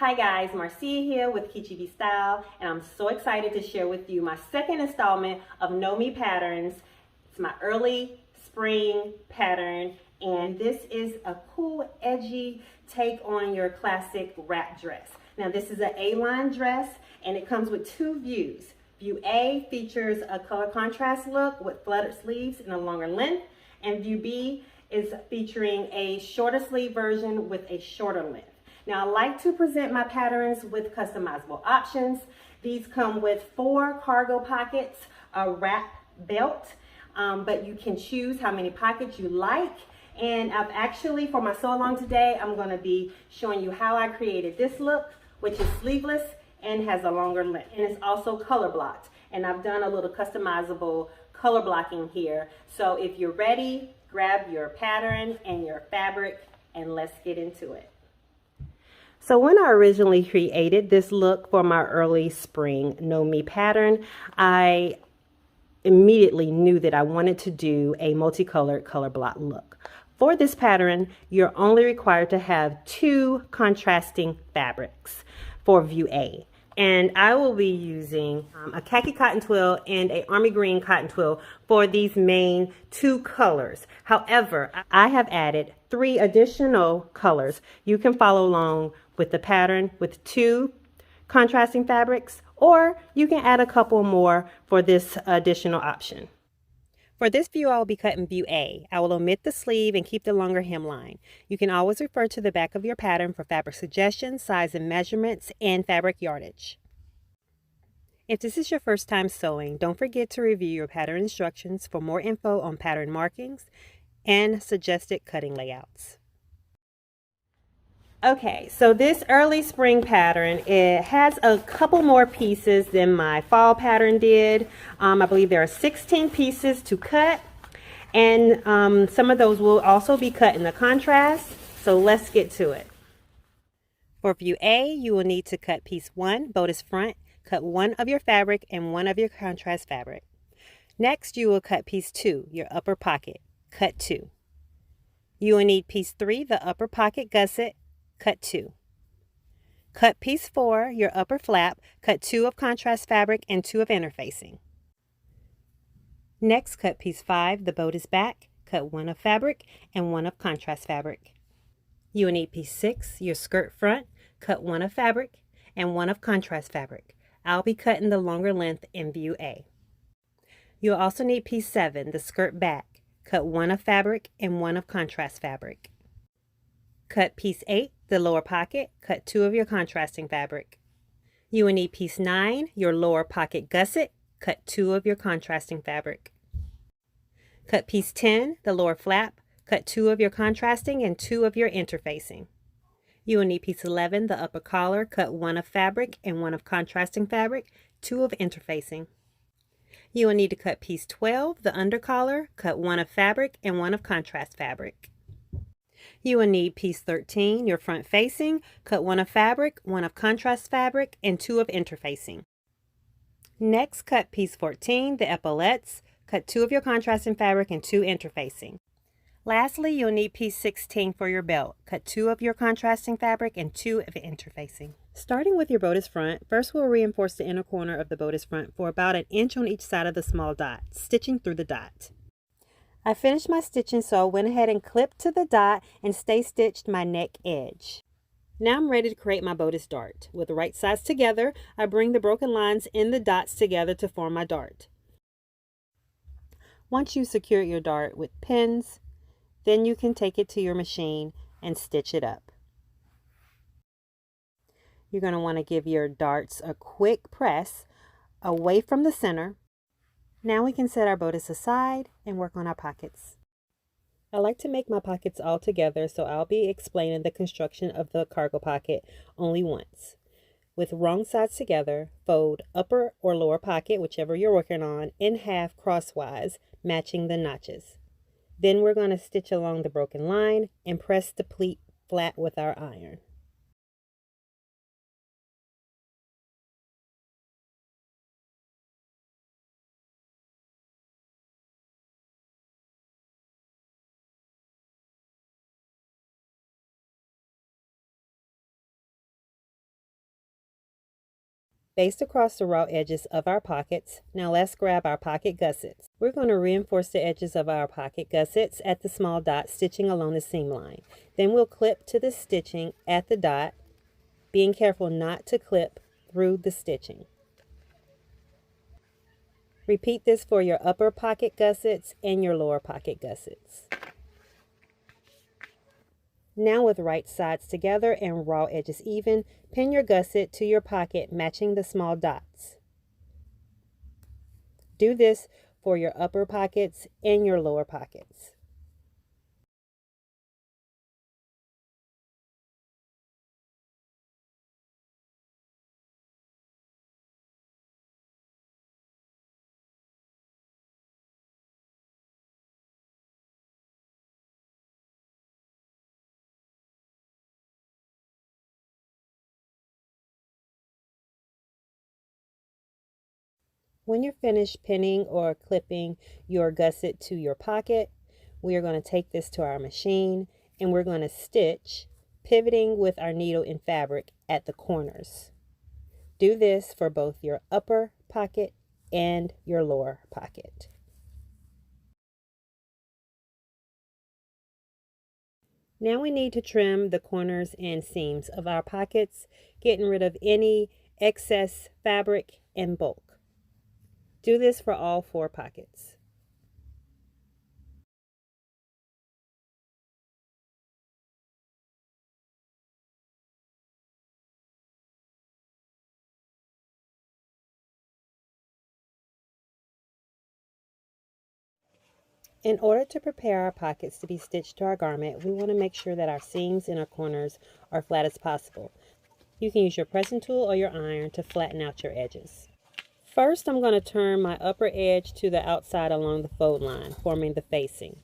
Hi guys, Marcia here with Kichibi Style, and I'm so excited to share with you my second installment of Know Me patterns. It's my early spring pattern, and this is a cool, edgy take on your classic wrap dress. Now this is an A-line dress, and it comes with two views. View A features a color contrast look with flooded sleeves and a longer length, and view B is featuring a shorter sleeve version with a shorter length. Now, I like to present my patterns with customizable options. These come with 4 cargo pockets, a wrap belt, but you can choose how many pockets you like. And I've actually, for my sew along today, I'm going to be showing you how I created this look, which is sleeveless and has a longer length. And it's also color blocked. And I've done a little customizable color blocking here. So if you're ready, grab your pattern and your fabric and let's get into it. So when I originally created this look for my early spring Know Me pattern, I immediately knew that I wanted to do a multicolored color block look. For this pattern, you're only required to have 2 contrasting fabrics for view A. And I will be using a khaki cotton twill and a army green cotton twill for these main 2 colors. However, I have added 3 additional colors. You can follow along with the pattern with 2 contrasting fabrics, or you can add a couple more for this additional option. For this view, I will be cutting view A. I will omit the sleeve and keep the longer hemline. You can always refer to the back of your pattern for fabric suggestions, size and measurements, and fabric yardage. If this is your first time sewing, don't forget to review your pattern instructions for more info on pattern markings and suggested cutting layouts. Okay, so this early spring pattern, it has a couple more pieces than my fall pattern did. I believe there are 16 pieces to cut, and some of those will also be cut in the contrast, so let's get to it. For view A, you will need to cut piece 1, bodice front, cut 1 of your fabric and 1 of your contrast fabric. Next, you will cut piece 2, your upper pocket, cut 2. You will need piece 3, the upper pocket gusset, cut 2. Cut piece 4, your upper flap, cut 2 of contrast fabric and 2 of interfacing. Next, cut piece 5, the bodice back, cut 1 of fabric and 1 of contrast fabric. You will need piece 6, your skirt front, cut 1 of fabric and 1 of contrast fabric. I'll be cutting the longer length in view A. You'll also need piece 7, the skirt back, cut 1 of fabric and 1 of contrast fabric. Cut piece 8, the lower pocket, cut 2 of your contrasting fabric. You will need piece 9, your lower pocket gusset, cut 2 of your contrasting fabric. Cut piece 10, the lower flap, cut 2 of your contrasting and 2 of your interfacing. You will need piece 11, the upper collar, cut 1 of fabric and 1 of contrasting fabric, 2 of interfacing. You will need to cut piece 12, the under collar, cut 1 of fabric and 1 of contrast fabric. You will need piece 13, your front facing, cut 1 of fabric, 1 of contrast fabric, and 2 of interfacing. Next, cut piece 14, the epaulettes, cut 2 of your contrasting fabric and 2 interfacing. Lastly, you'll need piece 16 for your belt, cut 2 of your contrasting fabric and 2 of interfacing. Starting with your bodice front, first we'll reinforce the inner corner of the bodice front for about 1 inch on each side of the small dot, stitching through the dot. I finished my stitching, so I went ahead and clipped to the dot and stay stitched my neck edge. Now I'm ready to create my bodice dart. With the right sides together, I bring the broken lines in the dots together to form my dart. Once you secure your dart with pins, then you can take it to your machine and stitch it up. You're going to want to give your darts a quick press away from the center. Now we can set our bodice aside and work on our pockets. I like to make my pockets all together, so I'll be explaining the construction of the cargo pocket only once. With wrong sides together, fold upper or lower pocket, whichever you're working on, in half crosswise, matching the notches. Then we're going to stitch along the broken line and press the pleat flat with our iron. baste across the raw edges of our pockets. Now let's grab our pocket gussets. We're going to reinforce the edges of our pocket gussets at the small dot, stitching along the seam line. Then we'll clip to the stitching at the dot, being careful not to clip through the stitching. Repeat this for your upper pocket gussets and your lower pocket gussets. Now with right sides together and raw edges even, pin your gusset to your pocket matching the small dots. Do this for your upper pockets and your lower pockets. When you're finished pinning or clipping your gusset to your pocket, we are going to take this to our machine and we're going to stitch, pivoting with our needle and fabric at the corners. Do this for both your upper pocket and your lower pocket. Now we need to trim the corners and seams of our pockets, getting rid of any excess fabric and bulk. Do this for all 4 pockets. In order to prepare our pockets to be stitched to our garment, we want to make sure that our seams and our corners are flat as possible. You can use your pressing tool or your iron to flatten out your edges. First, I'm going to turn my upper edge to the outside along the fold line, forming the facing.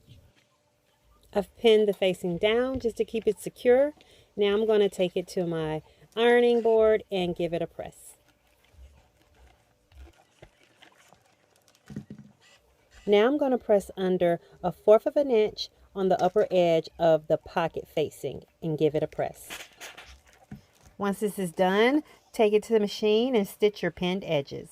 I've pinned the facing down just to keep it secure. Now I'm going to take it to my ironing board and give it a press. Now I'm going to press under 1/4 of an inch on the upper edge of the pocket facing and give it a press. Once this is done, take it to the machine and stitch your pinned edges.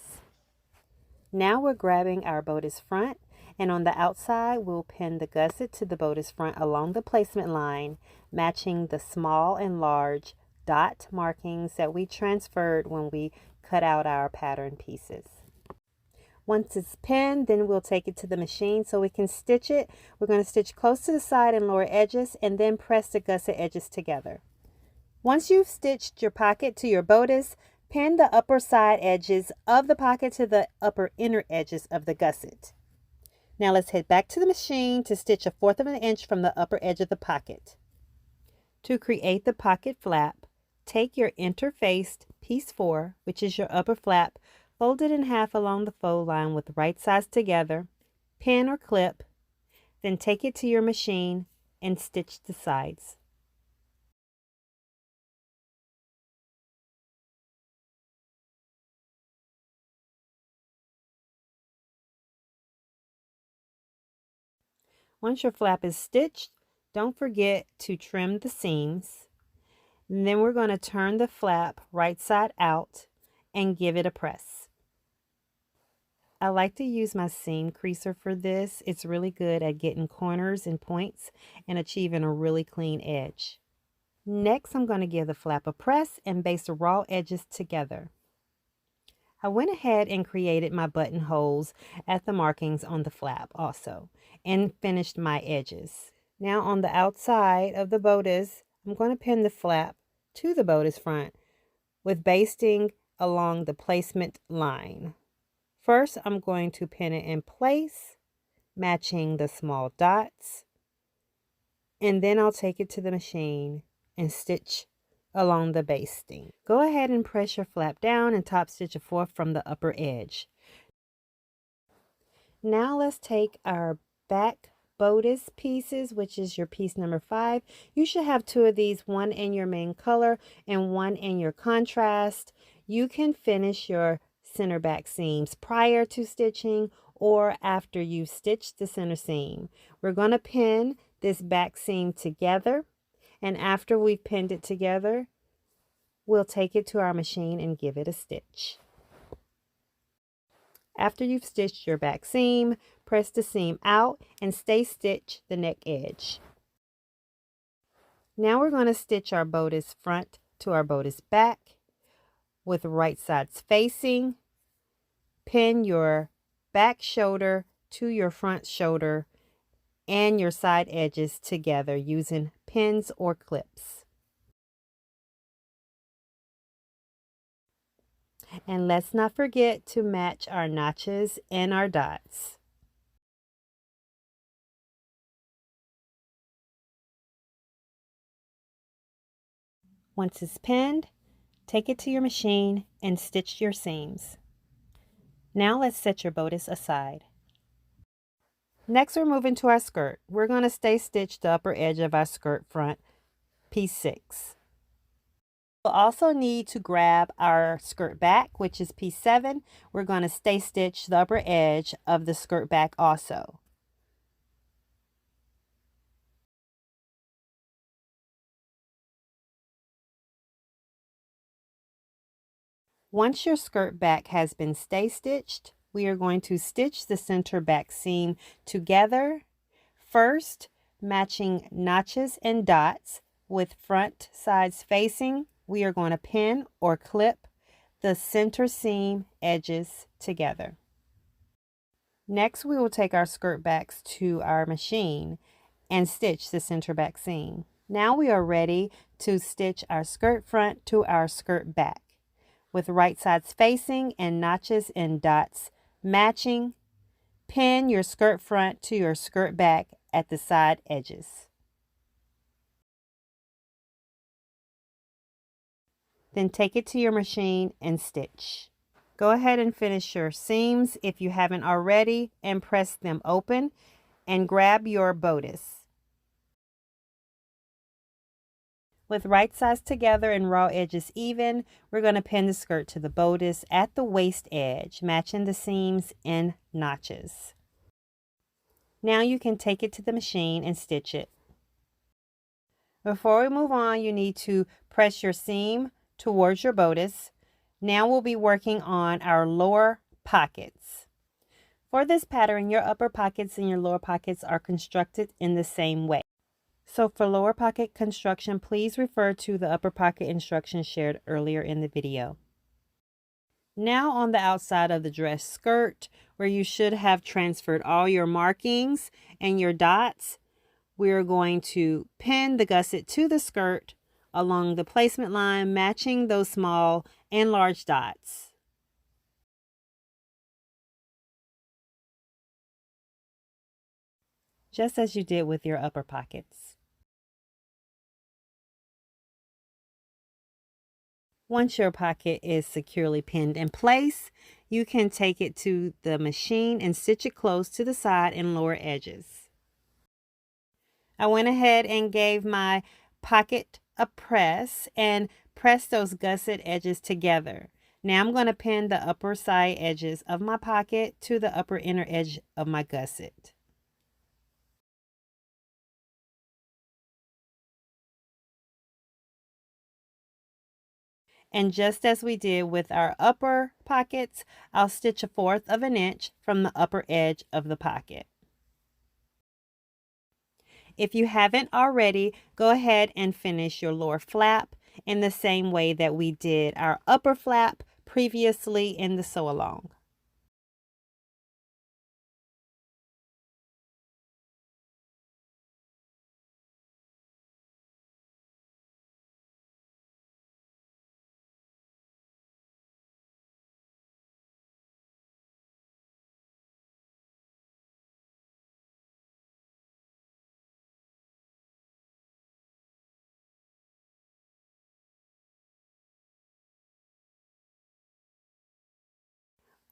Now we're grabbing our bodice front, and on the outside we'll pin the gusset to the bodice front along the placement line, matching the small and large dot markings that we transferred when we cut out our pattern pieces. Once it's pinned, then we'll take it to the machine so we can stitch it. We're going to stitch close to the side and lower edges and then press the gusset edges together. Once you've stitched your pocket to your bodice, pin the upper side edges of the pocket to the upper inner edges of the gusset. Now let's head back to the machine to stitch 1/4 of an inch from the upper edge of the pocket. To create the pocket flap, take your interfaced piece 4, which is your upper flap, fold it in half along the fold line with right sides together, pin or clip, then take it to your machine and stitch the sides. Once your flap is stitched, don't forget to trim the seams. And then we're going to turn the flap right side out and give it a press. I like to use my seam creaser for this. It's really good at getting corners and points and achieving a really clean edge. Next, I'm going to give the flap a press and baste the raw edges together. I went ahead and created my buttonholes at the markings on the flap also and finished my edges. Now on the outside of the bodice, I'm going to pin the flap to the bodice front with basting along the placement line. First, I'm going to pin it in place, matching the small dots, and then I'll take it to the machine and stitch along the basting. Go ahead and press your flap down and top stitch 1/4 from the upper edge. Now let's take our back bodice pieces, which is your piece number 5. You should have 2 of these, one in your main color and one in your contrast. You can finish your center back seams prior to stitching or after you've stitched the center seam. We're going to pin this back seam together, and after we've pinned it together, we'll take it to our machine and give it a stitch. After you've stitched your back seam, press the seam out and stay stitch the neck edge. Now we're going to stitch our bodice front to our bodice back with right sides facing. Pin your back shoulder to your front shoulder and your side edges together using pins or clips. And let's not forget to match our notches and our dots. Once it's pinned, take it to your machine and stitch your seams. Now let's set your bodice aside. Next, we're moving to our skirt. We're going to stay stitch the upper edge of our skirt front, piece 6. We'll also need to grab our skirt back, which is piece 7. We're going to stay stitch the upper edge of the skirt back also. Once your skirt back has been stay stitched, we are going to stitch the center back seam together. First, matching notches and dots with front sides facing, we are going to pin or clip the center seam edges together. Next, we will take our skirt backs to our machine and stitch the center back seam. Now we are ready to stitch our skirt front to our skirt back with right sides facing and notches and dots matching. Pin your skirt front to your skirt back at the side edges. Then take it to your machine and stitch. Go ahead and finish your seams if you haven't already and press them open and grab your bodice. With right sides together and raw edges even, we're going to pin the skirt to the bodice at the waist edge, matching the seams and notches. Now you can take it to the machine and stitch it. Before we move on, you need to press your seam towards your bodice. Now we'll be working on our lower pockets. For this pattern, your upper pockets and your lower pockets are constructed in the same way. So for lower pocket construction, please refer to the upper pocket instructions shared earlier in the video. Now on the outside of the dress skirt, where you should have transferred all your markings and your dots, we're going to pin the gusset to the skirt along the placement line, matching those small and large dots. Just as you did with your upper pockets. Once your pocket is securely pinned in place, you can take it to the machine and stitch it close to the side and lower edges. I went ahead and gave my pocket a press and press those gusset edges together. Now I'm going to pin the upper side edges of my pocket to the upper inner edge of my gusset. And just as we did with our upper pockets, I'll stitch 1/4 of an inch from the upper edge of the pocket. If you haven't already, go ahead and finish your lower flap in the same way that we did our upper flap previously in the sew along.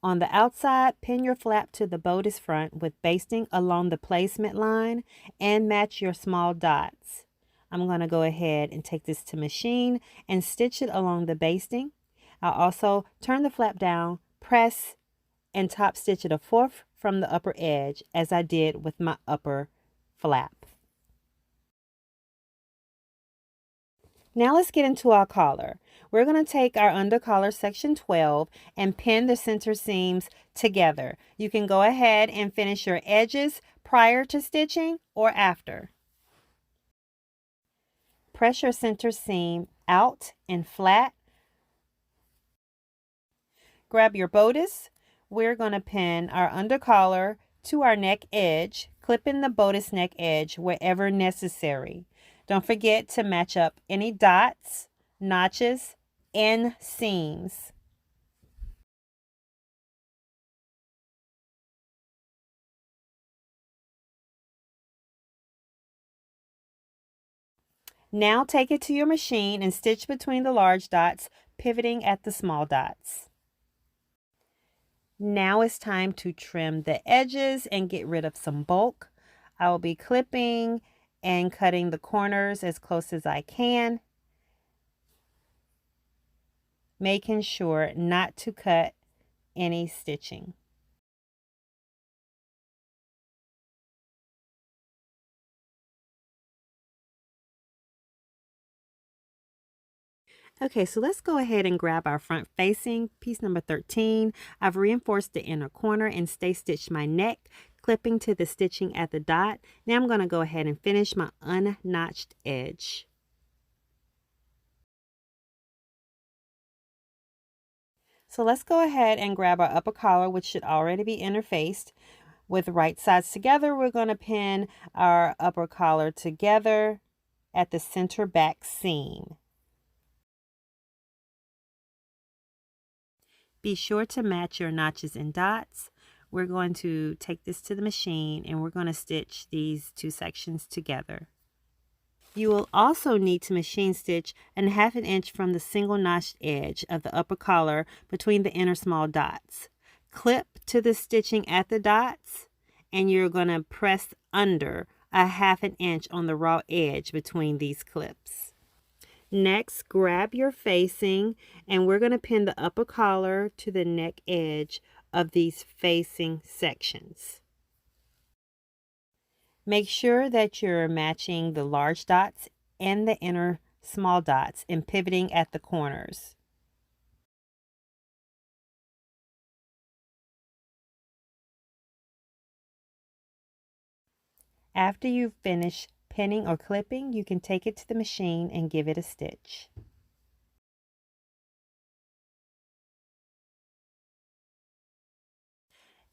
On the outside, pin your flap to the bodice front with basting along the placement line and match your small dots. I'm going to go ahead and take this to machine and stitch it along the basting. I'll also turn the flap down, press, and top stitch it 1/4 from the upper edge as I did with my upper flap. Now let's get into our collar. We're going to take our under collar section 12 and pin the center seams together. You can go ahead and finish your edges prior to stitching or after. Press your center seam out and flat. Grab your bodice. We're going to pin our under collar to our neck edge, clipping the bodice neck edge wherever necessary. Don't forget to match up any dots, notches, and seams. Now take it to your machine and stitch between the large dots, pivoting at the small dots. Now it's time to trim the edges and get rid of some bulk. I will be clipping and cutting the corners as close as I can, making sure not to cut any stitching. Okay, so let's go ahead and grab our front facing piece number 13. I've reinforced the inner corner and stay stitched my neck, clipping to the stitching at the dot. Now I'm going to go ahead and finish my unnotched edge. So let's go ahead and grab our upper collar, which should already be interfaced. With right sides together, we're going to pin our upper collar together at the center back seam. Be sure to match your notches and dots. We're going to take this to the machine and we're going to stitch these two sections together. You will also need to machine stitch 1/2 inch from the single notched edge of the upper collar between the inner small dots. Clip to the stitching at the dots and you're going to press under 1/2 inch on the raw edge between these clips. Next, grab your facing and we're going to pin the upper collar to the neck edge of these facing sections. Make sure that you're matching the large dots and the inner small dots and pivoting at the corners. After you've finished pinning or clipping, you can take it to the machine and give it a stitch.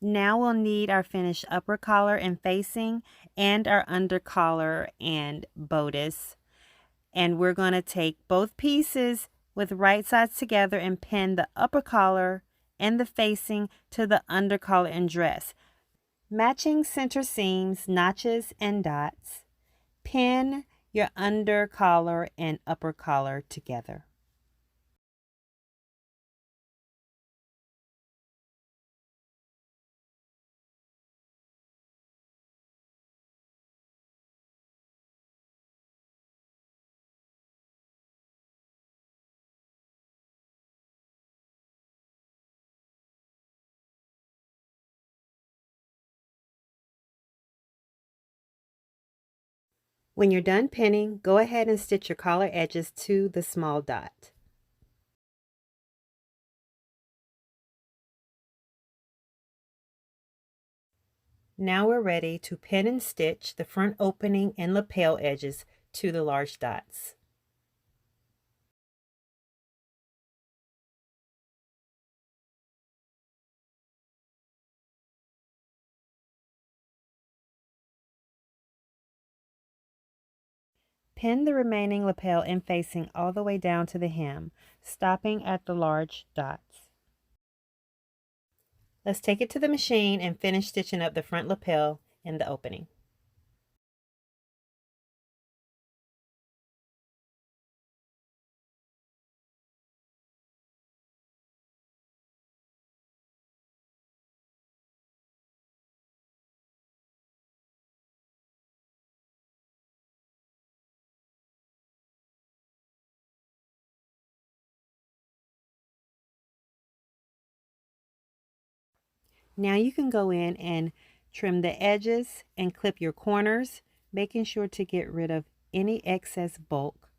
Now we'll need our finished upper collar and facing and our under collar and bodice. And we're going to take both pieces with right sides together and pin the upper collar and the facing to the under collar and dress. Matching center seams, notches, and dots. Pin your under collar and upper collar together. When you're done pinning, go ahead and stitch your collar edges to the small dot. Now we're ready to pin and stitch the front opening and lapel edges to the large dots. Pin the remaining lapel and facing all the way down to the hem, stopping at the large dots. Let's take it to the machine and finish stitching up the front lapel in the opening. Now you can go in and trim the edges and clip your corners, making sure to get rid of any excess bulk.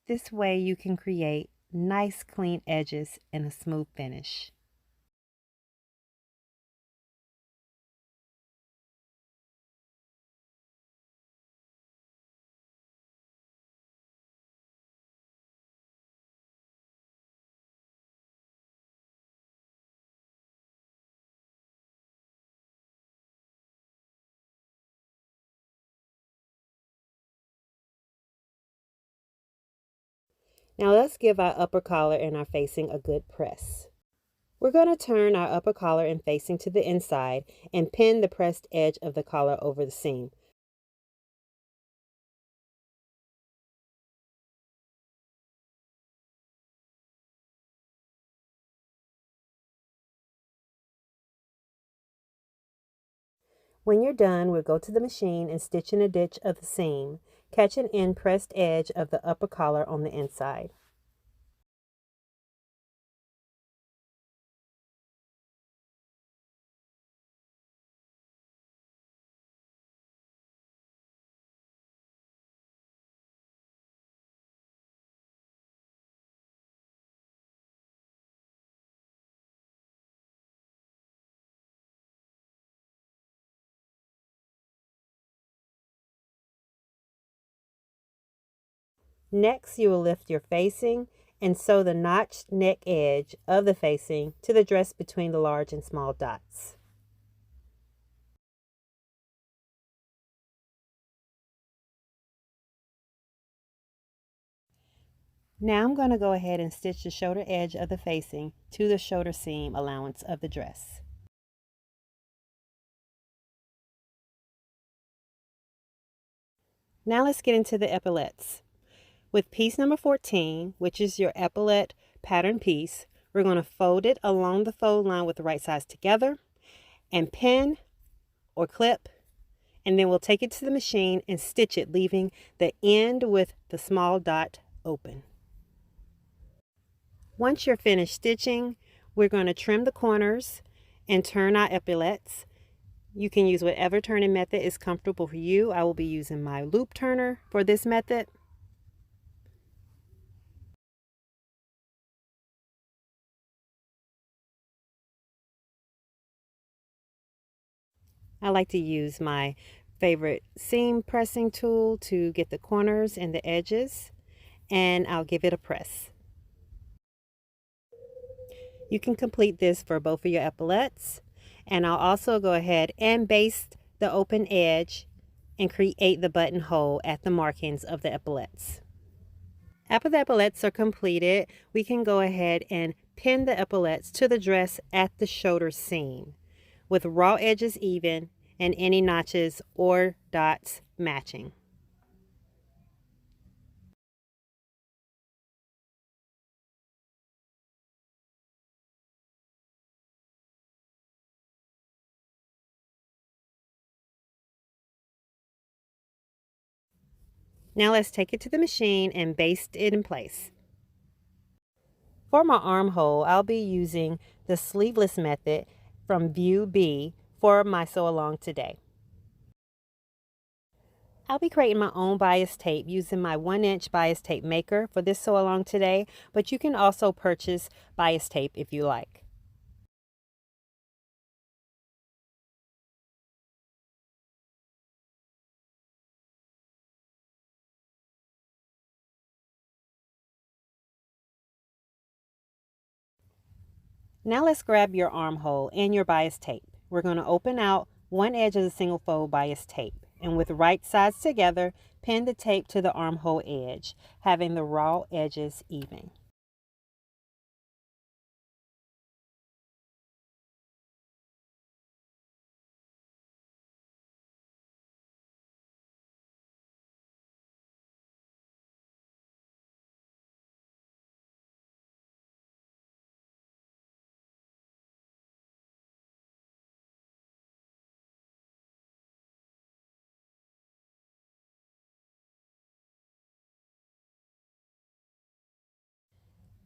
This way you can create nice clean edges and a smooth finish. Now let's give our upper collar and our facing a good press. We're going to turn our upper collar and facing to the inside and pin the pressed edge of the collar over the seam. When you're done, we'll go to the machine and stitch in a ditch of the seam, catch an end pressed edge of the upper collar on the inside. Next, you will lift your facing and sew the notched neck edge of the facing to the dress between the large and small dots. Now I'm going to go ahead and stitch the shoulder edge of the facing to the shoulder seam allowance of the dress. Now let's get into the epaulettes. With piece number 14, which is your epaulette pattern piece, we're going to fold it along the fold line with the right sides together and pin or clip, and then we'll take it to the machine and stitch it, leaving the end with the small dot open. Once you're finished stitching, we're going to trim the corners and turn our epaulettes. You can use whatever turning method is comfortable for you. I will be using my loop turner for this method. I like to use my favorite seam pressing tool to get the corners and the edges, and I'll give it a press. You can complete this for both of your epaulettes, and I'll also go ahead and baste the open edge and create the buttonhole at the markings of the epaulettes. After the epaulettes are completed, we can go ahead and pin the epaulettes to the dress at the shoulder seam, with raw edges even and any notches or dots matching. Now let's take it to the machine and baste it in place. For my armhole, I'll be using the sleeveless method from View B for my sew along today. I'll be creating my own bias tape using my 1-inch bias tape maker for this sew along today, but you can also purchase bias tape if you like. Now let's grab your armhole and your bias tape. We're going to open out one edge of the single fold bias tape, and with the right sides together, pin the tape to the armhole edge, having the raw edges even.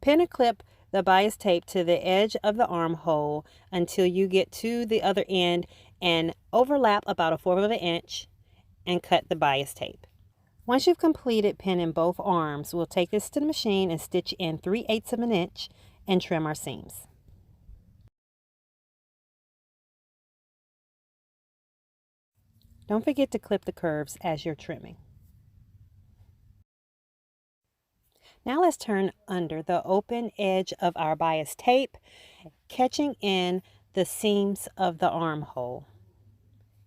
Pin or clip the bias tape to the edge of the armhole until you get to the other end and overlap about 1/4 of an inch and cut the bias tape. Once you've completed pinning both arms, we'll take this to the machine and stitch in 3/8 of an inch and trim our seams. Don't forget to clip the curves as you're trimming. Now let's turn under the open edge of our bias tape, catching in the seams of the armhole,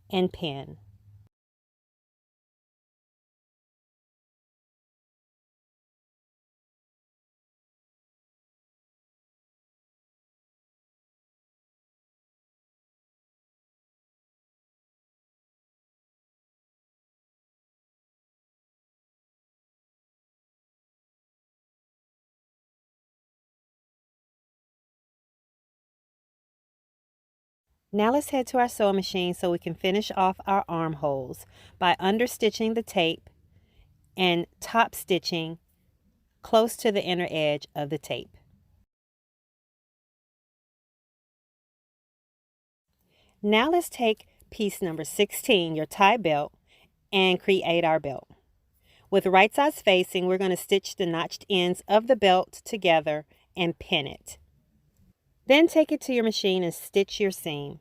and pin. Now let's head to our sewing machine so we can finish off our armholes by understitching the tape and top stitching close to the inner edge of the tape. Now let's take piece number 16, your tie belt, and create our belt. With right sides facing, we're going to stitch the notched ends of the belt together and pin it. Then take it to your machine and stitch your seam.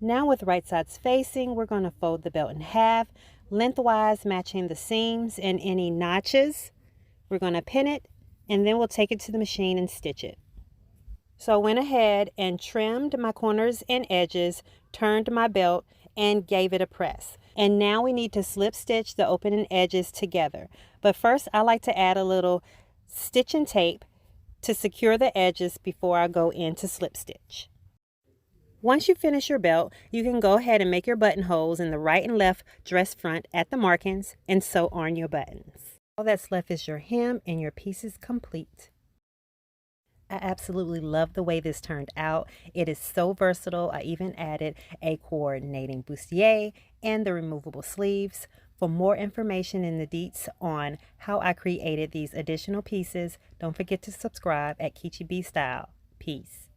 Now with right sides facing, we're going to fold the belt in half, lengthwise matching the seams and any notches. We're going to pin it, and then we'll take it to the machine and stitch it. So I went ahead and trimmed my corners and edges, turned my belt, and gave it a press. And now we need to slip stitch the opening edges together. But first I like to add a little stitch and tape to secure the edges before I go into slip stitch. Once you finish your belt, you can go ahead and make your buttonholes in the right and left dress front at the markings and sew on your buttons. All that's left is your hem and your piece is complete. I absolutely love the way this turned out. It is so versatile. I even added a coordinating bustier and the removable sleeves. For more information and the deets on how I created these additional pieces, don't forget to subscribe at Kichi B Style. Peace.